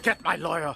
Get my lawyer.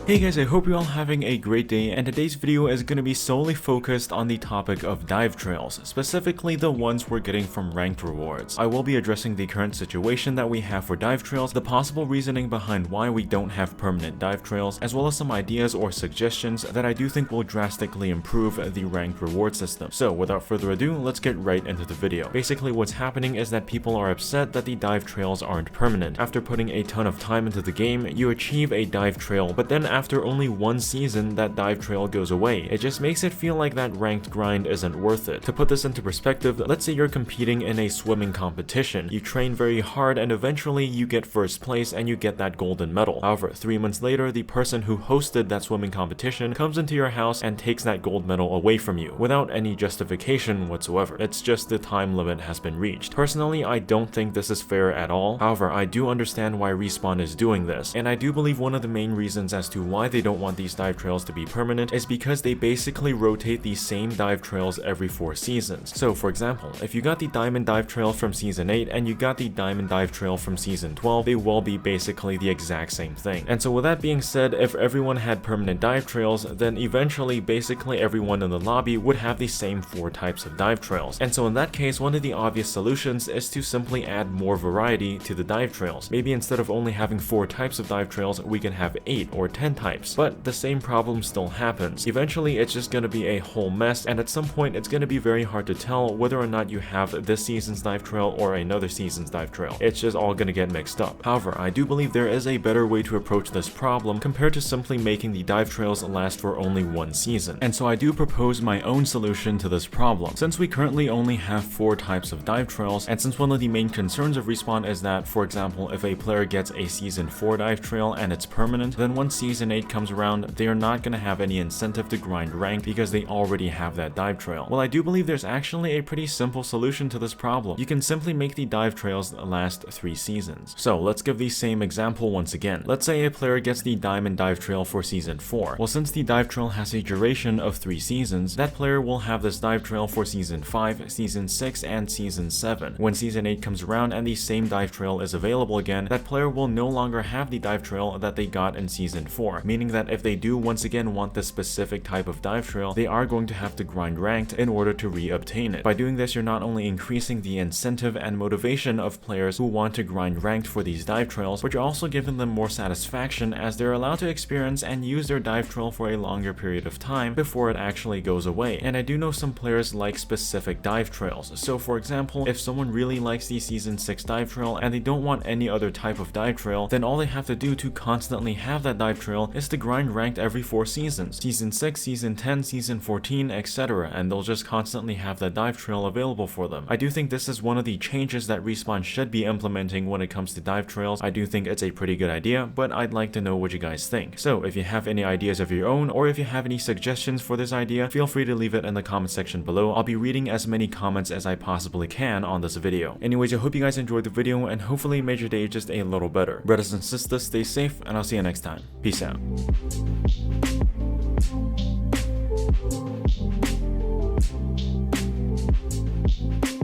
Hey guys, I hope you're all having a great day, and today's video is going to be solely focused on the topic of dive trails, specifically the ones we're getting from ranked rewards. I will be addressing the current situation that we have for dive trails, the possible reasoning behind why we don't have permanent dive trails, as well as some ideas or suggestions that I do think will drastically improve the ranked reward system. So without further ado, let's get right into the video. Basically what's happening is that people are upset that the dive trails aren't permanent. After putting a ton of time into the game, you achieve a dive trail, but then after only one season, that dive trail goes away. It just makes it feel like that ranked grind isn't worth it. To put this into perspective, let's say you're competing in a swimming competition. You train very hard and eventually you get first place and you get that golden medal. However, 3 months later, the person who hosted that swimming competition comes into your house and takes that gold medal away from you without any justification whatsoever. It's just the time limit has been reached. Personally, I don't think this is fair at all. However, I do understand why Respawn is doing this, and I do believe one of the main reasons as to why they don't want these dive trails to be permanent is because they basically rotate the same dive trails every 4 seasons. So for example, if you got the diamond dive trail from season 8 and you got the diamond dive trail from season 12, they will be basically the exact same thing. And so with that being said, if everyone had permanent dive trails, then eventually basically everyone in the lobby would have the same 4 types of dive trails. And so in that case, one of the obvious solutions is to simply add more variety to the dive trails. Maybe instead of only having 4 types of dive trails, we can have 8 or 10 types. But the same problem still happens. Eventually it's just going to be a whole mess, and at some point it's going to be very hard to tell whether or not you have this season's dive trail or another season's dive trail. It's just all going to get mixed up. However, I do believe there is a better way to approach this problem compared to simply making the dive trails last for only 1 season. And so I do propose my own solution to this problem. Since we currently only have 4 types of dive trails, and since one of the main concerns of Respawn is that, for example, if a player gets a season 4 dive trail and it's permanent, then once season 8 comes around, they are not going to have any incentive to grind rank because they already have that dive trail. Well, I do believe there's actually a pretty simple solution to this problem. You can simply make the dive trails last 3 seasons. So let's give the same example once again. Let's say a player gets the diamond dive trail for season 4. Well, since the dive trail has a duration of 3 seasons, that player will have this dive trail for season 5, season 6, and season 7. When season 8 comes around and the same dive trail is available again, that player will no longer have the dive trail that they got in season 4, meaning that if they do once again want this specific type of dive trail, they are going to have to grind ranked in order to re-obtain it. By doing this, you're not only increasing the incentive and motivation of players who want to grind ranked for these dive trails, but you're also giving them more satisfaction as they're allowed to experience and use their dive trail for a longer period of time before it actually goes away. And I do know some players like specific dive trails. So for example, if someone really likes the season 6 dive trail and they don't want any other type of dive trail, then all they have to do to constantly have that dive trail is to grind ranked every 4 seasons. Season 6, Season 10, Season 14, etc. And they'll just constantly have that dive trail available for them. I do think this is one of the changes that Respawn should be implementing when it comes to dive trails. I do think it's a pretty good idea, but I'd like to know what you guys think. So if you have any ideas of your own, or if you have any suggestions for this idea, feel free to leave it in the comment section below. I'll be reading as many comments as I possibly can on this video. Anyways, I hope you guys enjoyed the video and hopefully made your day just a little better. Brothers and sisters, stay safe, and I'll see you next time. Peace out.